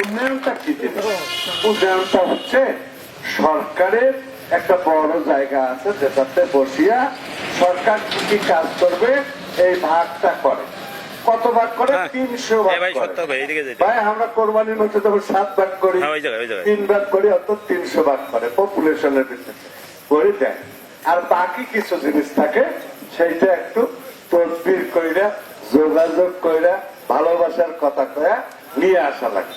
উন্নয়নটা কি জিনিস? উন্নয়নটা হচ্ছে সরকারের একটা বড় জায়গা আছে যেটাতে বসিয়া সরকার কি কি কাজ করবে এই ভাগটা করে। কত ভাগ করে? 300 ভাগ করে। ভাই আমরা কোরবানির মধ্যে যখন 7 ভাগ করি, 3 ভাগ করি, অর্থাৎ 300 ভাগ করে পপুলেশনের ভিত্তিতে করে দেয়। আর বাকি কিছু জিনিস থাকে সেইটা একটু তদবির কইরা যোগাযোগ কইরা ভালোবাসার কথা কয়া নিয়ে আসা লাগে।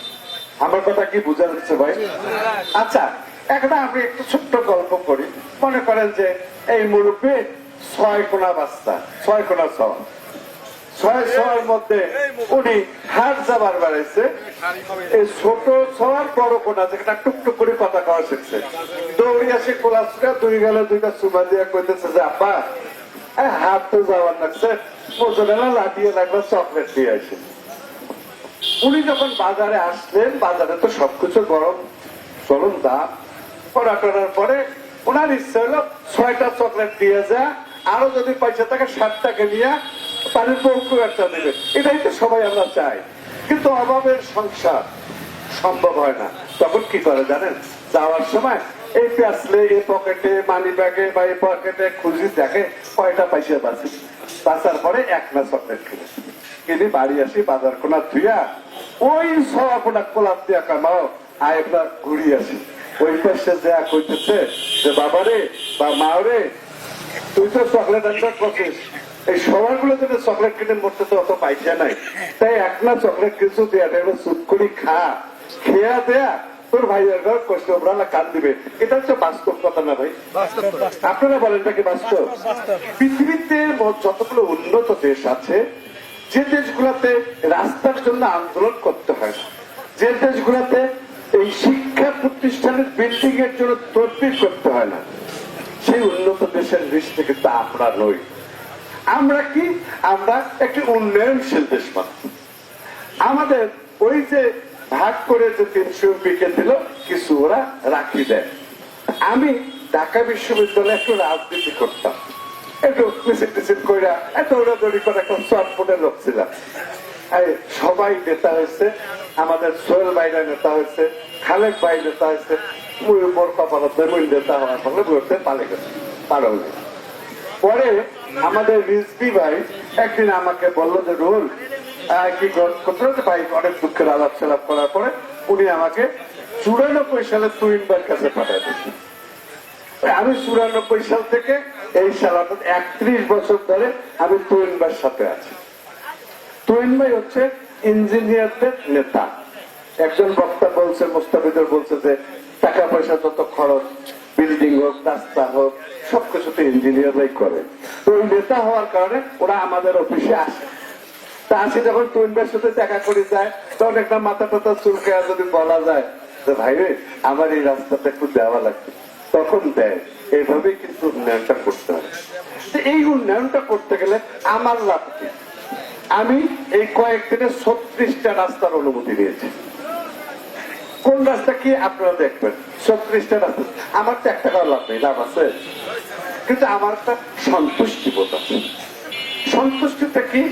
আমার কথা কি বোঝা যাচ্ছে ভাই? আচ্ছা, একটা আমি একটু ছোট্ট গল্প করি। মনে করেন যে এই মুরব্বী 6 কোনা বাচ্চা, 6 কোনা সওয়া, 6 সওয়ার মধ্যে উনি হাট যাবার বেড়াইছে। এই ছোট সওয়ার বড় কোনা যেটা টুকটুক করে কথা কওয়া শিখছে, দৌড়ি আসে কোলাসটা 2 গেলে 2টা চুমা দিয়ে কইতেছে যে আপা হাত তো যাওয়ার লাগছে, মোজনেলা লাঠিয়ে লাগলো, চকলেট দিয়ে আসে। উনি যখন বাজারে আসলেন, বাজারে তো সবকিছু গরম চরম দাম, করা করার পরে ওনার ইচ্ছা হলো 6টা চকলেট দিয়ে যা, আরো যদি পয়সা থাকে 7টাকে নিয়ে পানির পৌঁকু একটা দেবে। এটাই তো সবাই আমরা চাই, কিন্তু অভাবের সংসার সম্ভব হয় না। তখন কি করে জানেন? যাওয়ার সময় এই পেঁচলে এই পকেটে, মানি ব্যাগে বা এই পকেটে খুঁজি দেখে কয়টা পয়সা বাঁচে। বাঁচার পরে 1 চকলেট কিনে বাড়ি আসি, বাজার কোনা ধুইয়া ওই সওয়া কোনা কোলাপ দিয়া কামাও আয় একটা ঘুরি আসি। ওই পাশে যা কইতেছে যে বাবারে বা মাওরে, তুই তো চকলেট আনতে করছিস, এই সবারগুলো যদি চকলেট কিনে মরতে তো অত পয়সা নাই, তাই 1 চকলেট কিছু দেয়া চুপ করি খা, খেয়া দেয়া তোর ভাইয়ের ঘর কষ্ট ওরা কান দিবে। এটা হচ্ছে বাস্তব কথা না ভাই? আপনারা বলেন নাকি বাস্তব? পৃথিবীতে যতগুলো উন্নত দেশ আছে, যে দেশগুলোতে রাস্তার জন্য আন্দোলন করতে হয় না, যে দেশগুলোতে এই শিক্ষা প্রতিষ্ঠানের বিল্ডিং এর জন্য তদবির করতে হয় না, সেই উন্নত দেশের দৃষ্টি কিন্তু আমরা নই। আমরা কি? আমরা একটি উন্নয়নশীল দেশ মাত্র। আমাদের ওই যে ভাগ করে যে 300 বিকে দিল, কিছু ওরা রাখি দেয়। আমি ঢাকা বিশ্ববিদ্যালয়ে একটু রাজনীতি করতাম, একটু মিছিল টিছিল কইরা এত দৌড়াদৌড়ি করে একটা চটপটের লোক ছিলাম। সবাই নেতা হয়েছে, আমাদের সোহেল ভাইরা নেতা হয়েছে, খালেক ভাই নেতা হয়েছে, মোর কপালত নেতা হওয়ার ফলে বলতে পালে গেছে পারো। পরে আমাদের রিজভি ভাই একদিন আমাকে বললো যে রুল কি করতে ভাই, অনেক দুঃখের আলাপ সালাপ করার পরে উনি আমাকে 94 সালে তুহিনবার কাছে পাঠায় দিয়েছেন। আমি 94 সাল থেকে এই সাল 31 বছর ধরে আমি তুহিনবার সাথে আছি। তুহিন ভাই হচ্ছে ইঞ্জিনিয়ারদের নেতা। একজন বক্তা বলছে, মোস্তাফিজুর বলছে যে টাকা পয়সা যত খরচ, বিল্ডিং হোক, রাস্তা হোক, সবকিছুতে ইঞ্জিনিয়াররাই করে। তো ওই নেতা হওয়ার কারণে ওরা আমাদের অফিসে আসে। তা আসি যখন তুহিনবার সাথে দেখা করে যায়, তখন একটা মাথা টাথা চুলকায় যদি বলা যায় যে ভাই আমার এই রাস্তাটা একটু দেওয়া লাগবে, তখন দেয়। এইভাবেই কিন্তু উন্নয়নটা করতে হবে। এই উন্নয়নটা করতে গেলে আমার লাভ কি? আমি এই কয়েকদিনে 36টা রাস্তার অনুমতি নিয়েছি। কোন রাস্তা কি আপনারা দেখবেন? 36টা রাস্তা। আমার তো 1 টাকাও লাভ নেই, লাভ আছে, কিন্তু আমার একটা সন্তুষ্টি বোধ আছে। সন্তুষ্টিটা কি?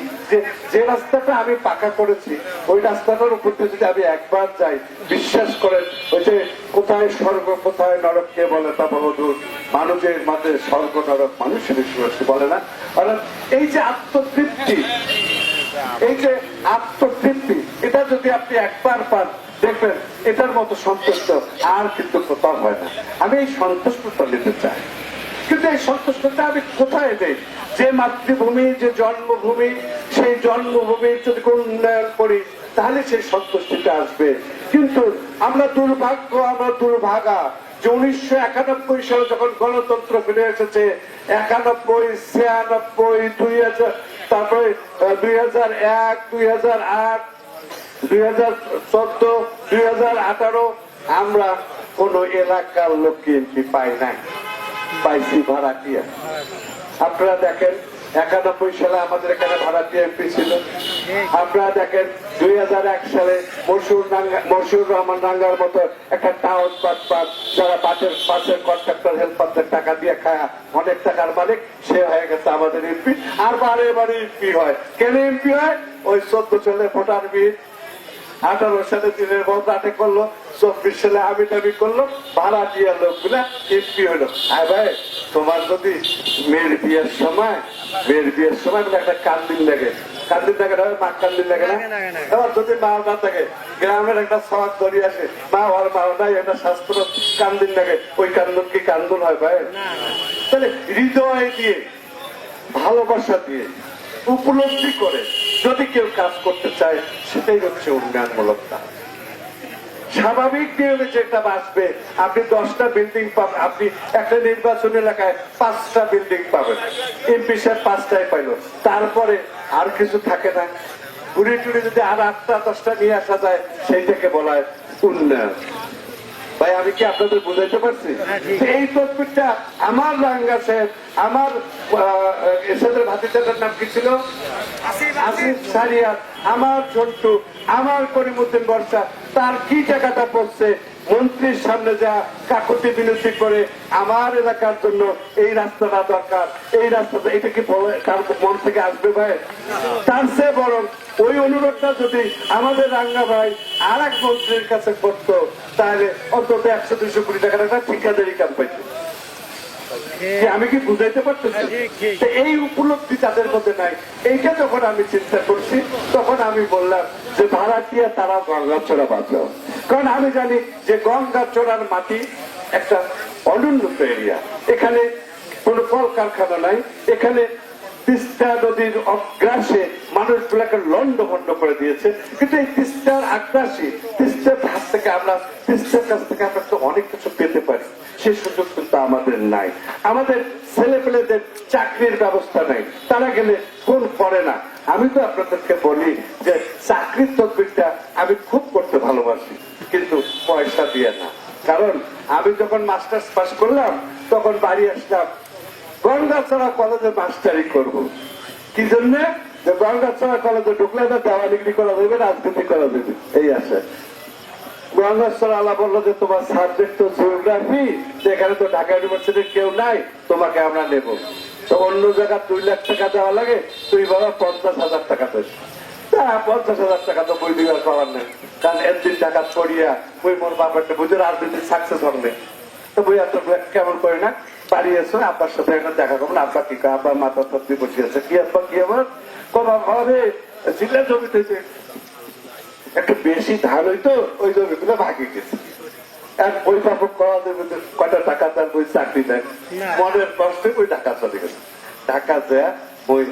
যে রাস্তাটা আমি পাকা করেছি, ওই রাস্তাটার উপর দিয়ে যদি আমি একবার যাই, বিশ্বাস করেন ওই যে কোথায় স্বর্গ কোথায় নরক কে বলে তা বহুদূর, মানুষের মাঝে স্বর্গ নরক মানুষের বলে না। অর্থাৎ এই যে আত্মতৃপ্তি, এই যে আত্মতৃপ্তি, এটা যদি আপনি একবার পান, দেখবেন এটার মতো সন্তুষ্ট আর কিন্তু কোথাও হয় না। আমি এই সন্তুষ্টতা নিতে চাই, কিন্তু এই সন্তুষ্টতা আমি কোথায় দেই? যে মাতৃভূমি, যে জন্মভূমি, সেই জন্মভূমির যদি কোন উন্নয়ন করি তাহলে সেই সন্তুষ্টিটা আসবে। কিন্তু আমরা দুর্ভাগা যে 1991 সালে যখন গণতন্ত্র ফিরে এসেছে, 91, 96, 2000, তারপরে 2001, 2008, 2014, 2018 আমরা কোন এলাকার লোককে এমপি পাই নাই, পাইছি ভাড়াটিয়া। আপনারা দেখেন 91 সালে আমাদের এখানে ভাড়াটিয়া এমপি ছিল। আপনারা দেখেন 2001 সালে মশিউর রহমান রাঙ্গার মতো একটা টাউন পাট যারা পাশের কন্ট্রাক্টর হেল্পারদের টাকা দিয়ে খায়, অনেক টাকার মালিক, সে হয়ে গেছে আমাদের এমপি। আর বারে বারে এমপি হয়। কেন এমপি হয়? ওই 14 সালে ভোটার ভিড়, 18 সালে দিনের পর রাতে করলো, 24 সালে আমি টামি করলো, ভাড়া দিয়া লোকগুলা এমপি হলো। হ্যাঁ ভাই, তোমার যদি মেয়ের বিয়ের সময় একটা কান্দিন লাগে, কান্দিন লাগে না, মা কান্দিন লাগে না, এবার যদি মা না থাকে, গ্রামের একটা সমাজ ধরে আসে, মা ওর মা নাই, একটা শাস্ত্র কান্দিন লাগে, ওই কান্দন কি কান্দন হয় ভাই? তাহলে হৃদয় দিয়ে, ভালোবাসা দিয়ে, উপলব্ধি করে যদি কেউ কাজ করতে চায়, সেটাই হচ্ছে উন্নয়নমূলক কাজ। স্বাভাবিক নিয়মে যেটা আসবে, আপনি 10টা বিল্ডিং পাবেন, আপনি একটা নির্বাচন এলাকায় 5টা বিল্ডিং পাবেন, এমপি সাহেব 5টাই পাইল, তারপরে আর কিছু থাকে না। ঘুরে টুরে যদি আর 8টা 10টা নিয়ে আসা যায়, সেইটাকে বলা হয় উন্নয়ন। ভাই, আমি কি আপনাদের বুঝাইতে পারছি? এই তথ্যটা আমার রাঙ্গা সাহেব, আমার এসাদের ভাতিজাটার নাম কি ছিল, আসিফ সারিয়াত, আমার ঝন্টু, আমার করিমউদ্দিন বর্ষা, তার কি টাকাটা পড়ছে মন্ত্রীর সামনে যা কাকুতি বিনতি করে, আমার এলাকার জন্য এই রাস্তাটা দরকার, এই রাস্তাটা, এটা কি তার মন থেকে আসবে ভাই? তার চেয়ে বরং ওই অনুরোধটা যদি আমাদের রাঙ্গা ভাই আর এক মন্ত্রীর কাছে করতো, তাহলে অন্তত 100-200 কোটি টাকার একটা ঠিকাদারি কাম পাইত। আমি কি বুঝাইতে পারতেছি? এই উপলব্ধি তাদের মধ্যে নাই। এইটা যখন আমি চিন্তা করছি, তখন আমি বললাম যে ভাড়াটিয়া তারা গঙ্গাচড়া বাঁচাও। কারণ আমি জানি যে গঙ্গাচড়ার মাটি একটা অনুন্নত এরিয়া, এখানে কোন কলকারখানা নাই, এখানে তিস্তা নদীর অগ্রাসে মানুষগুলাকে লন্ডভন্ড করে দিয়েছে। কিন্তু এই তিস্তার আগ্রাসী, তিস্তার কাছ থেকে আমরা তো অনেক কিছু পেতে পারি, সে সুযোগ কিন্তু আমাদের নাই। আমাদের ছেলে পেলেদের চাকরির ব্যবস্থা নাই, তারা গেলে কোন করে না। আমি তো আপনাদেরকে বলি যে চাকরির তদবিরটা আমি খুব করতে ভালোবাসি, কিন্তু পয়সা দিয়ে না। কারণ আমি যখন মাস্টার্স পাস করলাম, তখন বাড়ি আসলাম, গঙ্গাচড়া কলেজে মাস্টারি করব। কি জন্য? যে গঙ্গাচড়া কলেজে ঢুকলে না দেওয়ালিগিরি করা যাবে, রাজনীতি করা যাবে, এই আছে। গঙ্গাচড়া আলা বললো যে তোমার সাবজেক্ট তো জিওগ্রাফি, এখানে তো ঢাকা ইউনিভার্সিটির কেউ নাই, তোমাকে আমরা নেব। তো অন্য জায়গায় 2 লাখ টাকা দেওয়া লাগে, তুই বাবা 50,000 টাকা দেশ। 50,000 টাকা তো বই দিবার পাওয়ার নেই, কারণ একদিন টাকা পড়িয়া বই মোর বাবারটা বুঝে রাজনীতির সাকসেস হবে। তো বই এত কেমন করে না, বাড়ি এসো, আব্বার সাথে এখন দেখা করবেন। আব্বা কি আব্বা মাথা সত্যি বসিয়েছে, কি আব্বা কি আমার কবা ভাবে জিলা জমিতে একটু বেশি ধান হইতো, ওই জমিগুলো ভাগে গেছে। ওই বাপক করা দেবে, কয়টা টাকা তার বই চাকরি দেয়, মনের কষ্টে ওই ঢাকা চলে গেছে। ঢাকা যায় বই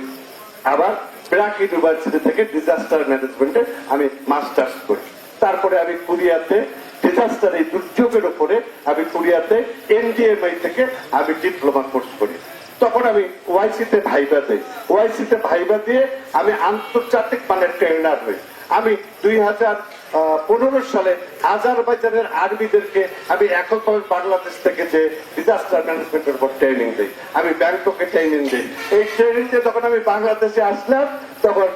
আবার ব্র্যাক ইউনিভার্সিটি থেকে ডিজাস্টার ম্যানেজমেন্টে আমি মাস্টার্স করি। তারপরে আমি কোরিয়াতে ডিজাস্টার, এই দুর্যোগের উপরে আমি কোরিয়াতে এনডিএমআই থেকে আমি ডিপ্লোমা কোর্স করি। তখন আমি ওয়াইসিতে ভাইবা দিই, ওয়াইসিতে ভাইবা দিয়ে আমি আন্তর্জাতিক মানের ট্রেনার হই। আমি 2015 সালে আজারবাইজানের আর্মিদেরকে আমি এককভাবে বাংলাদেশ থেকে যে ডিজাস্টার ম্যানেজমেন্টের উপর ট্রেনিং দিই, আমি ব্যাংককে ট্রেনিং দিই। এই ট্রেনিং দিয়ে যখন আমি বাংলাদেশে আসলাম, তখন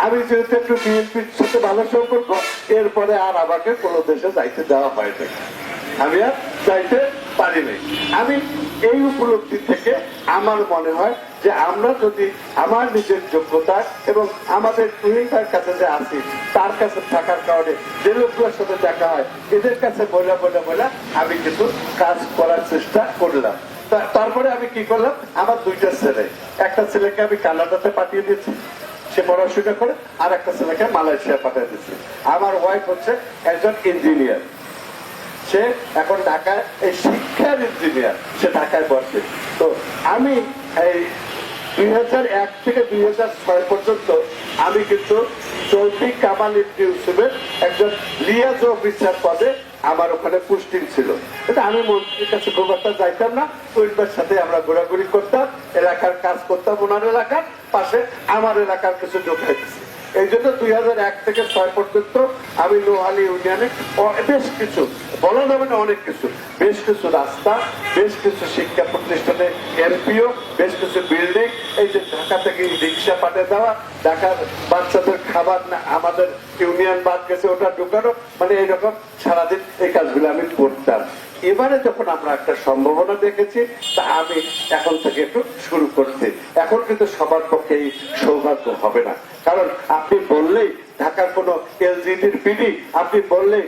আমি যেহেতু একটু বিএনপির সাথে ভালো সম্পর্ক, এরপরে আর আমাকে কোনো দেশে যাইতে দেওয়া হয় না, আমি আর যাইতে পারি নাই। আমি এই উপলব্ধি থেকে আমার মনে হয় যে আমরা যদি আমার নিজের যোগ্যতা এবং আমাদের তুহিনটার কাছে যে আসি, তার কাছে থাকার কারণে যে লোকগুলোর সাথে দেখা হয়, এদের কাছে বলে আমি কিছু কাজ করার চেষ্টা করলাম। তারপরে আমি কি করলাম, আমার 2টা ছেলে, একটা ছেলেকে আমি কানাডাতে পাঠিয়ে দিয়েছি, সে পড়াশোনা করে, আর একটা ছেলেকে মালয়েশিয়া পাঠিয়ে দিয়েছি। আমার ওয়াইফ হচ্ছে একজন ইঞ্জিনিয়ার, সে এখন ঢাকায় এই শিক্ষার ইঞ্জিনিয়ার, সে ঢাকায় বসে। তো আমি এই 2001 থেকে 2006 পর্যন্ত আমি কিন্তু চৌধুরী কামাল ইবনে ইউসুফের একজন লিয়াজ অফিসার পদে আমার ওখানে পোস্টিং ছিল। কিন্তু আমি মন্ত্রীর কাছে খুব একটা যাইতাম না, ওইটার সাথে আমরা ঘোরাঘুরি করতাম, এলাকার কাজ করতাম, ওনার এলাকার পাশে আমার এলাকার কিছু যোগ হয়েছে। এই জন্য 2001 থেকে 2006 পর্যন্ত আমি নোহালী ইউনিয়নে বেশ কিছু, বলা যাবে না অনেক কিছু, বেশ কিছু রাস্তা, বেশ কিছু শিক্ষা প্রতিষ্ঠানে এমপিও, বেশ কিছু বিল্ডিং, এই যে ঢাকা থেকে রিক্সা পাঠিয়ে দেওয়া, ঢাকার বাচ্চাদের খাবার না আমাদের ইউনিয়ন বাদ গেছে ওটা ঢুকানো, মানে এইরকম সারাদিন এই কাজগুলো আমি করতাম। এবারে যখন আমরা একটা সম্ভাবনা দেখেছি, তা আমি এখন থেকে একটু শুরু করছি। এখন কিন্তু সবার পক্ষে এই সৌভাগ্য হবে না, কারণ আপনি বললেই ঢাকার কোন এলজিডির পিডি আপনি বললে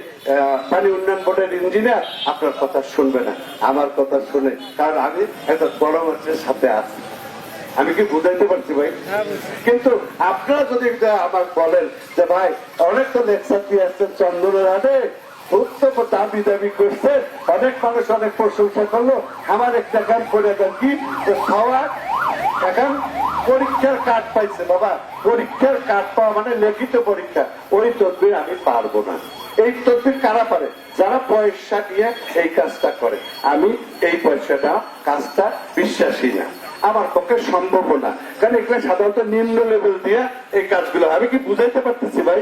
পানি উন্নয়ন বোর্ডের ইঞ্জিনিয়ার আপনার কথা শুনবে না, আমার কথা শুনে, কারণ আমি একটা বড় মানুষের সাথে আছি। আমি কি বুঝাইতে পারছি ভাই? কিন্তু আপনারা যদি আমার বলেন যে ভাই অনেক তো লেকচার দিয়ে আসছেন চন্দনের হাটে, খুব তো দাবি দাবি করছে, অনেক মানুষ অনেক প্রশংসা করলো, আমার একটা গান করে দেন কি খাওয়া এখন পরীক্ষার কার্ড পাইছে। বাবা, পরীক্ষার কার্ড পাওয়া মানে লিখিত পরীক্ষা, ওই তদবির আমি পারবো না। এই তদবির কারা পারে? যারা পয়সা দিয়ে এই কাজটা করে। আমি এই পয়সাটা কাজটা বিশ্বাসী না, আমার পক্ষে সম্ভব না, কারণ এগুলো সাধারণত নিম্ন লেভেল দিয়ে এই কাজগুলো, আমি কি বুঝাইতে পারতেছি ভাই?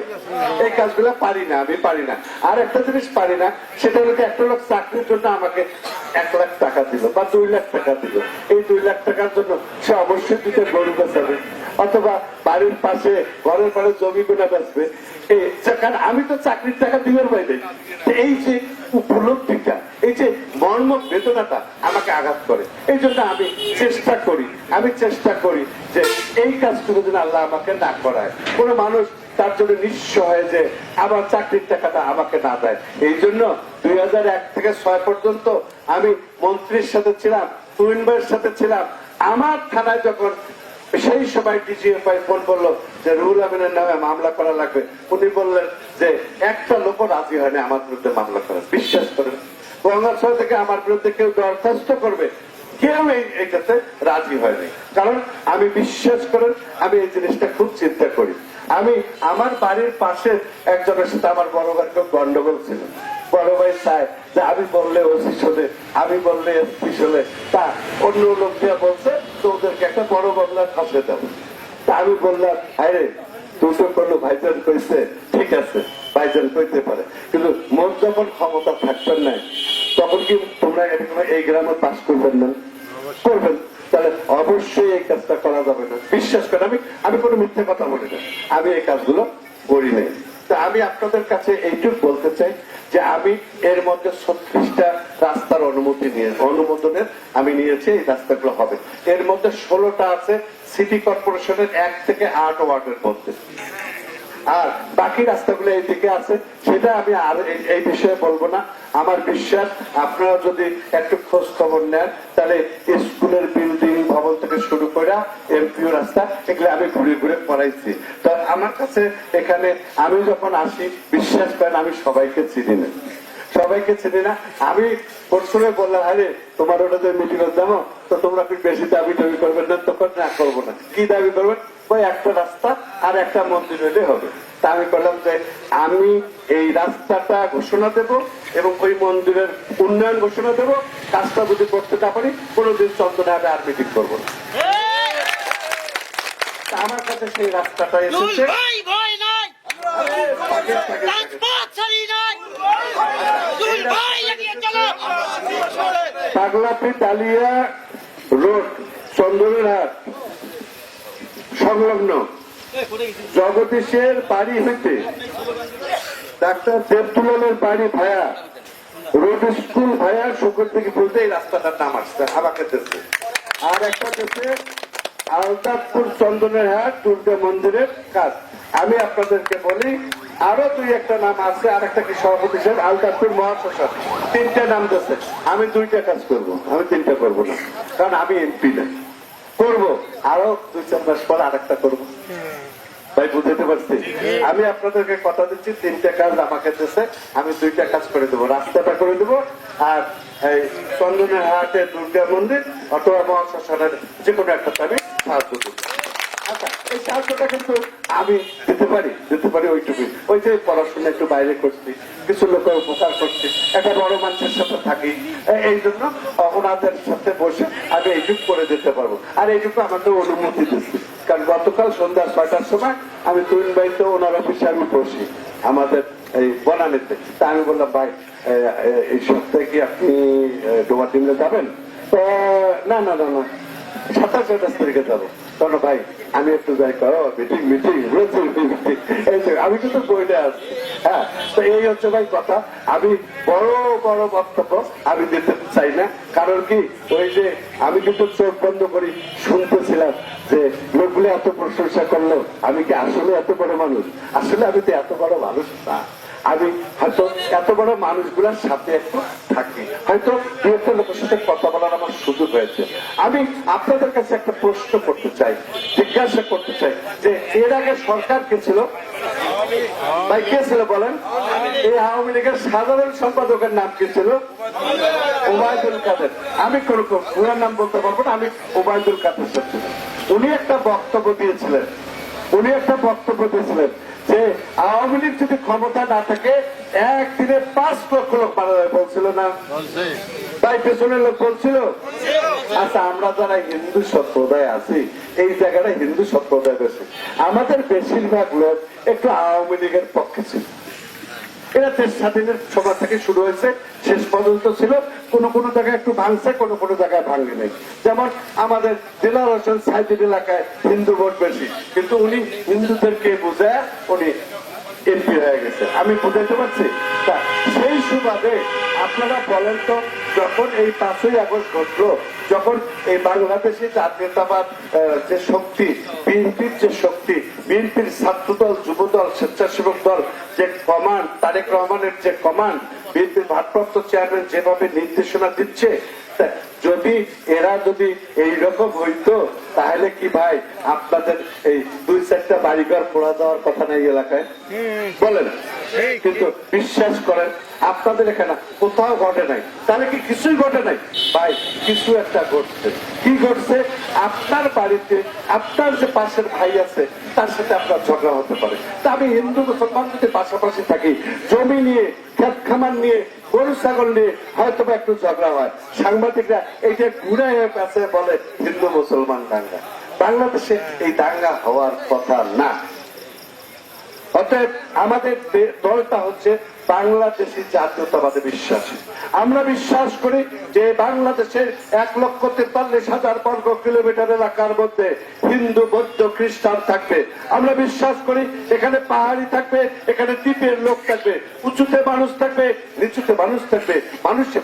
এই কাজগুলো পারি না, আমি পারি না। আর একটা জিনিস পারি না, সেটা হলো একটা লোক চাকরির জন্য আমাকে 1 লাখ টাকা দিল বা 2 লাখ টাকা দিল, এই 2 লাখ টাকার জন্য সে অবশ্যই দিতে গরু বেচাবে, অথবা বাড়ির পাশে ঘরের পরে জমি গুলা বেচবে। কারণ আমি তো চাকরির টাকা দিবেন বাইরে। এই যে উপলব্ধিটা, এই যে মর্ম বেদনাটা আমাকে আঘাত করে। এই জন্য আমি চেষ্টা করি যে এই কাজটুকু যেন আল্লাহ আমাকে না করায়, কোন মানুষ তার জন্য নিঃস্ব হয় যে আমার চাকরির টাকাটা আমাকে না দেয়। এই জন্য 2001 থেকে 6 পর্যন্ত আমি মন্ত্রীর সাথে ছিলাম, তুহিন ভাইয়ের সাথে ছিলাম। আমার থানায় যখন সেই সময় ডিজিএফআই ফোন করলো যে রুহুল আমিনের নামে মামলা করা লাগবে, উনি বললেন যে একটা লোকও রাজি হয়নি আমার বিরুদ্ধে মামলা করা। বিশ্বাস করেন, গঙ্গাছড়া থেকে আমার বিরুদ্ধে কেউ দরখাস্ত করবে, কেউ এইটাতে রাজি হয়নি। কারণ আমি বিশ্বাস করেন, আমি এই জিনিসটা খুব চিন্তা করি। আমি আমার বাড়ির পাশে একজনের সাথে আমার বড় ভাইকে গন্ডগোল ছিল। বড় ভাই চায় যে আমি বললে ওসি শোনে, আমি বললে এসপি শোনে, তা অন্য লোক দিয়ে বলছে তো ওদেরকে একটা বড় মামলা ফাঁসে দেবো। তা আমি বললাম, আরে তুই তো করলো ভাইজান কইছে, ঠিক আছে ভাইজান কইতে পারে, কিন্তু মোট যখন ক্ষমতা থাকবেন না তখন কি তোমরা এই গ্রামে পাস করবেন না? করবেন, তাহলে অবশ্যই এই কাজটা করা যাবে না। বিশ্বাস করেন, আমি কোনো মিথ্যে কথা বলি না, আমি এই কাজগুলো করি নাই। তা আমি আপনাদের কাছে এইটুকু বলতে চাই যে আমি এর মধ্যে 36টা রাস্তার অনুমোদনের আমি নিয়েছি, এই রাস্তাগুলো হবে। এর মধ্যে 16টা আছে সিটি কর্পোরেশনের 1 থেকে 8 ওয়ার্ডের মধ্যে, আর বাকি রাস্তাগুলো এইদিকে আছে। সেটা আমি আর এই বিষয়ে বলবো না। আমার বিশ্বাস আপনারা যদি একটু খোঁজ খবর নেন, তাহলে স্কুলের বিল্ডিং ভবন থেকে শুরু করে এমপিও রাস্তা, এগুলো আমি ঘুরে ঘুরে করাইছি। তো আমার কাছে এখানে আমি যখন আসি, বিশ্বাস করেন আমি সবাইকে চিনি না, আমি প্রথমে বললাম, আরে তোমার ওটাতে মিটিং যাবো, তো তোমরা কি বেশি দাবি দাবি করবেন না? তখন না করবো না। কি দাবি করবেন? ওই একটা রাস্তা আর একটা মন্দির হলে হবে। তা আমি বললাম যে আমি এই রাস্তাটা ঘোষণা দেব এবং ওই মন্দিরের উন্নয়ন ঘোষণা দেব, কাজটা যদি করতে না পারি কোনোদিন চন্দনাহাটে আর মিটিং করবো না। আমার কাছে সেই রাস্তাটা এসেছে। পাগলাপি ডালিয়া রোড চন্দনাহাট সংলগ্ন জগদীশের বাড়ি হইতে ডাক্তার দেবদুলালের বাড়ি ভায়া রোড স্কুল ভায়া শুকুর থেকে বলতে এই রাস্তাটার নাম আসছে আমাকে দেশে। আর একটা দেশে আলতাফপুর চন্দনাহাট দুর্গা মন্দিরের কাজ। আমি আপনাদেরকে বলি আরো 2-1টা নাম আছে, আর একটা কি সভাপতি সাহেব আলতাফপুর মহাশাসক, 3টা নাম দিচ্ছে। আমি 2টা কাজ করবো, আমি 3টা করবো না, কারণ আমি এমপি না। করবো আরো 2-4 মাস পর আরেকটা করবো। ভাই বুঝতে পারছি? আমি আপনাদেরকে কথা দিচ্ছি, 3টা কাজ আমাকে দিচ্ছে, আমি 2টা কাজ করে দেবো। রাস্তাটা করে দেবো, আর এই চন্দনাহাটের দুর্গা মন্দির অথবা মহাশাসনের যে কোনো একটা আমি সাহায্য দেবো। আচ্ছা, এই সাহায্যটা কিন্তু আমি দিতে পারি ওইটুকুই। ওই যে পড়াশোনা একটু বাইরে করছি, কিছু লোকের উপকার করছি, একটা বড় মানুষের সাথে থাকি, এই জন্য ওনাদের সাথে বসে আমি এইটুকু করে দিতে পারবো। আর এইটুকু আমাদের অনুমতি দিচ্ছি, কারণ গতকাল সন্ধ্যা 6টার সময় আমি তুহিন ভাইতে ওনার অফিসে আমি বসি আমাদের এই বনানীতে। তা আমি বললাম, ভাই এই সপ্তাহে কি আপনি ডোমাটিমে যাবেন? না 27-28 তারিখে যাবো। তখন ভাই আমি একটু যাই করো মিটিং আমি কিন্তু বইলে আসছি। হ্যাঁ, তো এই হচ্ছে ভাই কথা। আমি বড় বক্তব্য আমি দিতে চাই না, কারণ কি ওই যে আমি কিন্তু চোখ বন্ধ করি শুনতেছিলাম যে লোকগুলো এত প্রশংসা করলো, আমি কি আসলে এত বড় মানুষ? আসলে আমি তো এত বড় মানুষ না। আমি হয়তো এত বড় মানুষগুলোর সাথে একটু থাকি, হয়তো দু একটা লোকের সাথে কথা বলার আমার সুযোগ হয়েছে। আমি আপনাদের কাছে একটা প্রশ্ন করতে চাই, জিজ্ঞাসা করতে চাই যে এর আগে সরকার কে ছিল ভাই? কে ছিল বলেন? এই আওয়ামী লীগের সাধারণ সম্পাদকের নাম কি ছিল? ওবায়দুল কাদের। আমি কোন পুরো নাম বলতে পারবো না, আমি ওবায়দুল কাদের ছিলাম। উনি একটা বক্তব্য দিয়েছিলেন, যে আওয়ামী লীগ যদি ক্ষমতা না থাকে একদিনে 5 লক্ষ লোক মারা যাবে, বলছিল না তাই? পেছনের লোক বলছিল। আচ্ছা, আমরা যারা হিন্দু সম্প্রদায় আছি, এই জায়গাটা হিন্দু সম্প্রদায় বেশি, আমাদের বেশিরভাগ লোক একটু আওয়ামী লীগের পক্ষে ছিল। এরা দেশ স্বাধীনের সময় থেকে শুরু হয়েছে, শেষ পর্যন্ত ছিল। কোন কোন জায়গায় একটু ভাঙছে, কোন কোন জায়গায় ভাঙে নেই। যেমন আমাদের জেলা হোসেন সাইদির এলাকায় হিন্দু ভোট বেশি, কিন্তু উনি হিন্দুদেরকে বুঝায় উনি এমপি হয়ে গেছে। আমি বুঝাইতে পারছি? তা সেই সুবাদে আপনারা বলেন তো, যখন এই 5ই আগস্ট ঘটলো, যখন এই বাংলাদেশি জাতীয়তাবাদ যে শক্তি, বিএনপির যে শক্তি, বিএনপির ছাত্রদল, যুবদল, স্বেচ্ছাসেবক দল যে কমান্ড, তারেক রহমানের যে কমান্ড, বিএনপির ভারপ্রাপ্ত চেয়ারম্যান যেভাবে নির্দেশনা দিচ্ছে, যদি এরা যদি এইরকম হইতো তাহলে কি ভাই আপনাদের এই 2-4টা বাড়িঘর পোড়া দেওয়ার কথা নাই এলাকায়? বলেন। কিন্তু বিশ্বাস করেন আপনাদের এখানে কোথাও ঘটে নাই। তাহলে কি কিছুই ঘটে নাই? ভাই কিছু একটা ঘটছে। কি ঘটছে? আপনার বাড়িতে আপনার যে পাশের ভাই আছে তার সাথে আপনার ঝগড়া হতে পারে। তা আমি হিন্দু মুসলমান যদি পাশাপাশি থাকি, জমি নিয়ে, ক্ষেত খামার নিয়ে, গরু ছাগল নিয়ে হয়তো একটু ঝগড়া হয়, সাংবাদিকরা এইটা ঘুরে আছে বলে হিন্দু মুসলমান দাঙ্গা। বাংলাদেশে এই দাঙ্গা হওয়ার কথা না। অতএব আমাদের দলটা হচ্ছে বাংলাদেশি জাতীয়তাবাদে বিশ্বাসী। আমরা বিশ্বাস করি যে বাংলাদেশের 1,43,000 বর্গ কিলোমিটার এলাকার মধ্যে হিন্দু, বৌদ্ধ, খ্রিস্টান থাকবে। আমরা বিশ্বাস করি এখানে পাহাড়ি থাকবে, এখানে দ্বীপের লোক থাকবে, উঁচুতে মানুষ থাকবে, নিচুতে মানুষ থাকবে,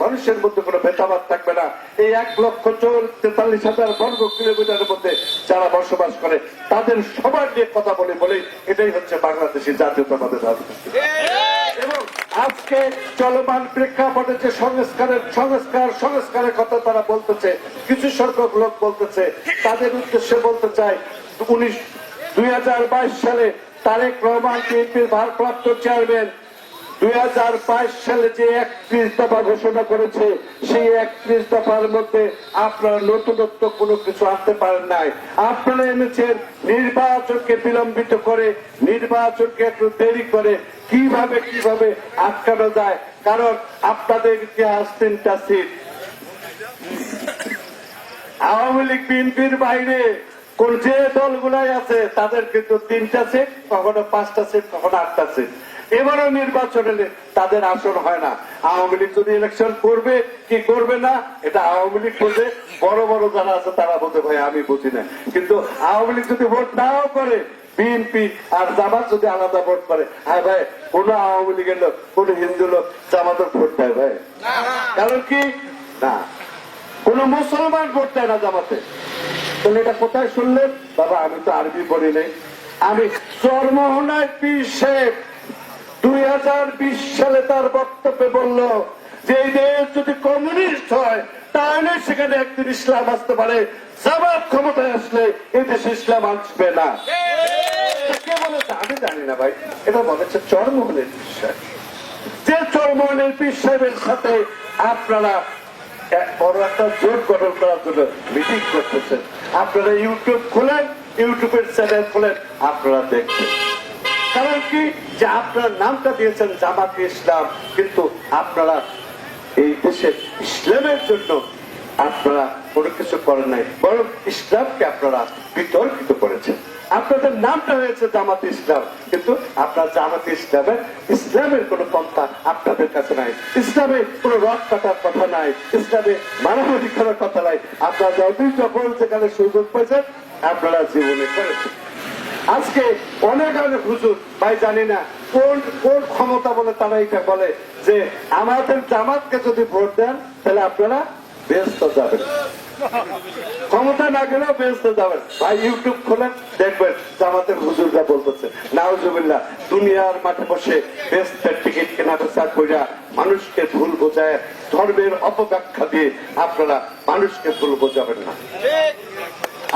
মানুষের মধ্যে কোনো ভেদাভেদ থাকবে না। এই 1,43,000 বর্গ কিলোমিটারের মধ্যে যারা বসবাস করে তাদের সবার নিয়ে কথা বলে এটাই হচ্ছে বাংলাদেশি জাতীয়তাবাদের রাজনীতি। এবং আজকে চলমান প্রেক্ষাপটে যে সংস্কারের কথা তারা বলতেছে, কিছু সংখ্যক লোক বলতেছে, তাদের উদ্দেশ্যে বলতে চাই 2022 সালে তারেক রহমান বিএনপির ভারপ্রাপ্ত চেয়ারম্যান 2022 সালে যে 31 দফা ঘোষণা করেছে, সেই 31 দফার মধ্যে আপনারা নতুনত্ব কোনো কিছু আনতে পারেন নাই। আপনারা এনেছেন নির্বাচনকে বিলম্বিত করে, নির্বাচনকে একটু দেরি করে কিভাবে আটকানো যায়। কারণ আপনাদের ইতিহাস 3টা সিট, আওয়ামী লীগ বিএনপির বাইরে কোন যে দলগুলাই আছে তাদের কিন্তু 3টা সিট, কখনো 5টা সিট, কখনো 8টা সিট। এবারও নির্বাচন এলে তাদের আসন হয় না। আওয়ামী লীগ যদি ইলেকশন করবে কি করবে না এটা আওয়ামী লীগ বোঝে, বড় বড় যারা আছে তারা বোঝে, ভাই আমি বুঝি না। কিন্তু আওয়ামী লীগ যদি ভোট নাও করে, বিএনপি আর জামাত যদি আলাদা ভোট করে, হ্যাঁ ভাই কোন আওয়ামী লীগের লোক, কোন হিন্দু লোক জামাতের ভোট দেয় ভাই? কারণ কি না, কোন মুসলমান ভোট দেয় না জামাতে। তাহলে এটা কোথায় শুনলেন? বাবা আমি তো আরবি পড়ি নাই। আমি চরমোহনায় পীর সাহেব 2020 সালে তার বক্তব্যে বলল যে এই দেশ যদি কমিউনিস্ট হয় তাহলে সেখানে একদিন ইসলাম আসতে পারে, জামাত ক্ষমতায় আসলে এই দেশে ইসলাম আসবে না। কে বলেছে আমি জানি না ভাই, এটা বলেছে চরমোহনের পীর সাহেব। যে চরমোহনের পীর সাহেবের সাথে আপনারা বড় একটা জোট গঠন করার জন্য মিটিং করতেছেন। আপনারা ইউটিউব খোলেন, ইউটিউবের চ্যানেল খোলেন, আপনারা দেখবেন। কারণ কি যে আপনার নামটা দিয়েছেন জামাতে ইসলাম, কিন্তু আপনারা এই দেশের ইসলামের জন্য আপনারা কোনো কিছু করেন নাই, বরং ইসলামকে আপনারা বিতর্কিত করেছেন। আপনাদের নামটা হয়েছে জামাতে ইসলাম, কিন্তু আপনার জামাতে ইসলামের কোন পন্থা আপনাদের কাছে নাই। ইসলামে কোন রথ কাটার কথা নাই, ইসলামে মানবাধিক করার কথা নাই। আপনারা যখন সেখানে সুযোগ পেয়েছেন আপনারা জীবনে করেছেন। আজকে অনেক হুজুর ভাই জানি না কোন কোন ক্ষমতা বলে তারা এটা বলে যে আমাদের জামাতকে যদি ভোট দেন তাহলে আপনারা ব্যস্ত যাবেন। ক্ষমতা না গেলেও বেহেশতে যাবেন। ভাই ইউটিউব খোলেন, দেখবেন জামাতের হুজুররা বলতেছে নাউজুবিল্লাহ, দুনিয়ার মাঠে বসে বেহেশতের টিকিট কেনা বেচা কইরা মানুষকে ভুল বোঝায়, ধর্মের অপব্যাখ্যা দিয়ে আপনারা মানুষকে ভুল বোঝাবেন না।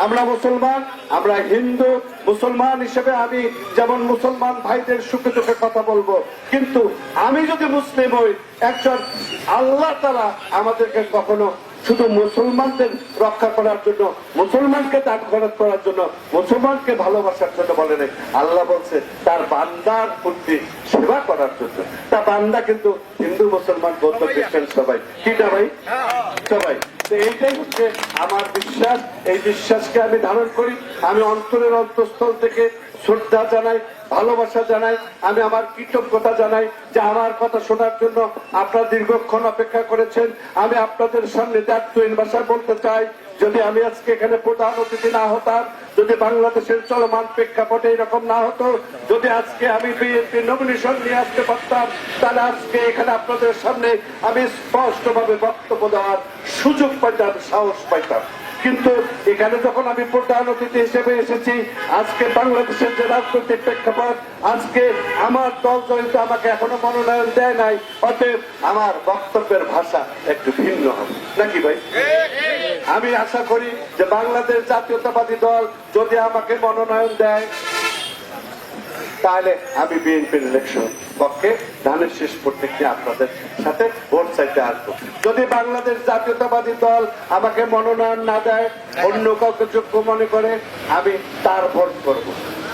আমরা মুসলমান, আমরা হিন্দু। মুসলমান হিসেবে আমি যেমন মুসলমান ভাইদের সুখে দুঃখে কথা বলবো, কিন্তু আমি যদি মুসলিম হই, একজন আল্লাহ তাআলা আমাদেরকে কখনো শুধু মুসলমানদের রক্ষা করার জন্য, মুসলমানকে দান খরচ করার জন্য, মুসলমানকে ভালোবাসার জন্য বলে নাই। আল্লাহ বলছে তার বান্দার প্রতি সেবা করার জন্য। তা বান্দা কিন্তু হিন্দু, মুসলমান, বৌদ্ধ, খ্রিস্টান সবাই, কি না ভাই? সবাই। এইটাই হচ্ছে আমার বিশ্বাস। এই বিশ্বাসকে আমি ধারণ করি। আমি অন্তরের অন্তঃস্থল থেকে শ্রদ্ধা জানাই, ভালোবাসা জানাই, আমি আমার কৃতজ্ঞতা জানাই যে আমার কথা শোনার জন্য আপনারা দীর্ঘক্ষণ অপেক্ষা করেছেন। আমি আপনাদের সামনে দায়িত্বহীন ভাষায় বলতে চাই, যদি আমি আজকে এখানে প্রধান অতিথি না হতাম, যদি বাংলাদেশের চলমান প্রেক্ষাপটে এরকম না হতো, যদি আজকে আমি বিএনপি নমিনেশন নিয়ে আসতে পারতাম, তাহলে আজকে এখানে আপনাদের সামনে আমি স্পষ্টভাবে বক্তব্য দেওয়ার সুযোগ পাইতাম, সাহস পাইতাম। কিন্তু এখানে যখন আমি প্রধান অতিথি হিসেবে এসেছি, আজকে বাংলাদেশের যে রাজনৈতিক প্রেক্ষাপট, আজকে আমার দল জড়িত আমাকে এখনো মনোনয়ন দেয় নাই, অতএব আমার বক্তব্যের ভাষা একটু ভিন্ন হবে নাকি ভাই? আমি আশা করি যে বাংলাদেশ জাতীয়তাবাদী দল যদি আমাকে মনোনয়ন দেয়, তাহলে আমি বিএনপির ইলেকশন পক্ষে ধানের শেষ প্রত্যেকটি আপনাদের সাথে ভোট চাইতে আসবো। যদি বাংলাদেশ জাতীয়তাবাদী দল আমাকে মনোনয়ন না দেয়, অন্য কাউকে যোগ্য মনে করে, আমি তার ভোট করব।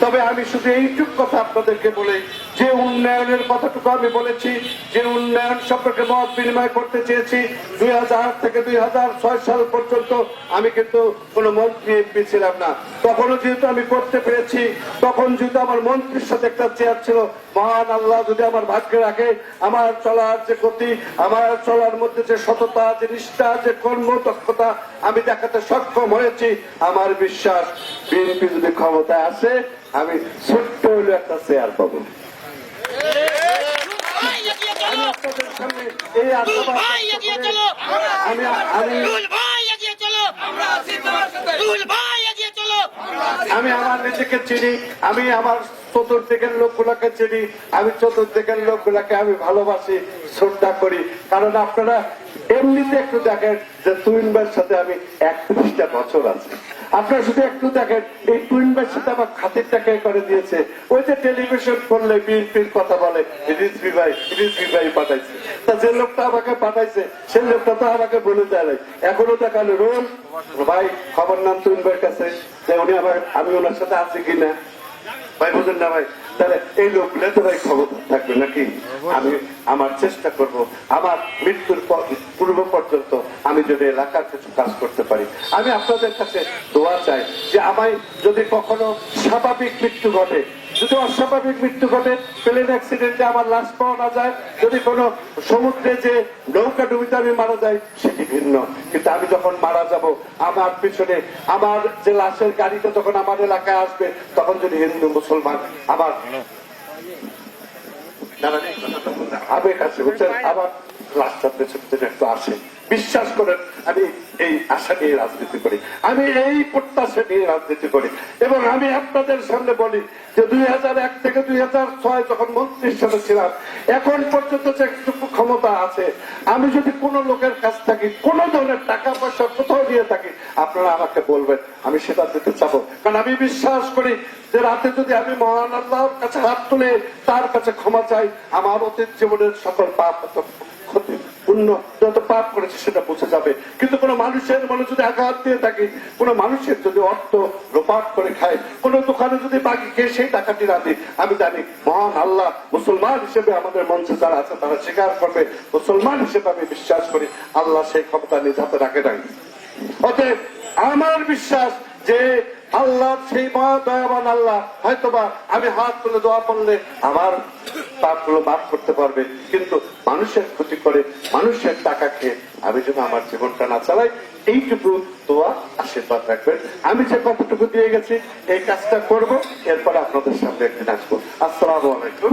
তবে আমি শুধু এইটুক কথা আপনাদেরকে বলি, যে উন্নয়নের কথাটুকু আমি বলেছি, যে উন্নয়ন সম্পর্কে মত বিনিময় করতে চেয়েছি, 2000 থেকে 2006 সাল পর্যন্ত আমি কিন্তু কোনো মন্ত্রী এমপি ছিলাম না। তখনও যেহেতু আমি করতে পেরেছি, তখন যেহেতু আমার মন্ত্রীর সাথে একটা চেয়ার ছিল, মহান আল্লাহ যদি আমার ভাগ্যে রাখে, আমার চলার যে গতি, আমার চলার মধ্যে যে সততা, যে নিষ্ঠা, যে কর্মদক্ষতা আমি দেখাতে সক্ষম হয়েছি, আমার বিশ্বাস বিএনপি যদি ক্ষমতায় আসে, আমি ছোট্ট হইলে একটা চেয়ার পাবো। আমি আপনাদের সামনে এই আশাবাদ আমি আমার নিজেকে চিনি, আমি আমার চতুর্দিকের লোকগুলাকে চিনি, আমি চতুর্দিকের লোকগুলাকে আমি ভালোবাসি, শ্রদ্ধা করি। কারণ আপনারা এমনিতে একটু দেখেন যে তুহিন ভাইয়ের সাথে আমি 31টা বছর আছি। আপনারা শুধু একটু দেখেন, এই তুহিন ভাইয়ের সাথে আমার খাতিরটাকে করে দিয়েছে। ওই যে টেলিভিশন করলে বিএনপির কথা বলে, রিজভি ভাই পাঠাইছে, তা যে লোকটা আমাকে পাঠাইছে সেই লোকটা তো আমাকে বলে দেয় নাই। এখনো দেখালো রোল ভাই, খবর নাম তুহিন ভাইয়ের কাছে যে উনি আমি ওনার সাথে আছি কিনা, ভাই বুঝেন না ভাই? তাহলে এই লোকগুলো তো ভাই খবর থাকবে নাকি? আমি আমার চেষ্টা করব, আমার মৃত্যুর পূর্ব পর্যন্ত আমি যদি এলাকার কিছু কাজ করতে পারি। আমি আপনাদের কাছে দোয়া চাই যে আমায় যদি কখনো স্বাভাবিক মৃত্যু ঘটে, যদি অস্বাভাবিক মৃত্যু ঘটে, প্লেন অ্যাক্সিডেন্টে আমার লাশ পাওয়া না যায়, যদি কোনো সমুদ্রে যে নৌকা ডুবিতে আমি মারা যাই, সেটি ভিন্ন। কিন্তু আমি যখন মারা যাব, আমার পিছনে আমার যে লাশের গাড়িটা যখন আমার এলাকায় আসবে, তখন যদি হিন্দু মুসলমান আমার আবেগ আছে, বুঝছেন, আমার লাশটার পেছনে একটু আসে। বিশ্বাস করেন আমি এই আশা নিয়ে রাজনীতি করি, আমি এই প্রত্যাশা নিয়ে রাজনীতি করি। এবং আমি আপনাদের সামনে বলি যে 2001 থেকে 2006 যখন মন্ত্রী হিসেবে ছিলাম, এখন পর্যন্ত যে ক্ষমতা আছে, আমি যদি কোনো লোকের কাছ থেকে কোনো ধরনের টাকা পয়সা কোথাও দিয়ে থাকি, আপনারা আমাকে বলবেন, আমি সেটা দিতে চাবো। কারণ আমি বিশ্বাস করি যে রাতে যদি আমি মহান আল্লাহর কাছে হাত তুলে তার কাছে ক্ষমা চাই, আমার অতীত জীবনের সকল পাপ ক্ষতি পূর্ণ যত পাপ করেছে সেটা বুঝে যাবে। কিন্তু কোন মানুষের মনে যদি আঘাত দিয়ে থাকি, কোন মানুষের যদি অর্থ লোপাট করে খায়, কোন দোকানে যদি বাকি খেয়ে সেই টাকাটি না দিই, আমি জানি মহান আল্লাহ মুসলমান হিসেবে আমাদের মঞ্চে যারা আছে তারা স্বীকার করবে, মুসলমান হিসেবে আমি বিশ্বাস করি আল্লাহ সেই ক্ষমতা নিজ হাতে রাখে নাই। অতএব আমার বিশ্বাস যে আল্লাহ সেই মহা দয়াবান আল্লাহ হয়তোবা আমি হাত তুলে দোয়া করলে আমার পাপগুলো মাফ করতে পারবে। কিন্তু মানুষের ক্ষতি করে, মানুষের টাকা খেয়ে আমি যেন আমার জীবনটা না চালাই, এইটুকু দোয়া আশীর্বাদ রাখবেন। আমি যে কতটুকু দিয়ে গেছি এই কাজটা করব, এরপরে আপনাদের সামনে একদিন আসবো। আসসালামু আলাইকুম।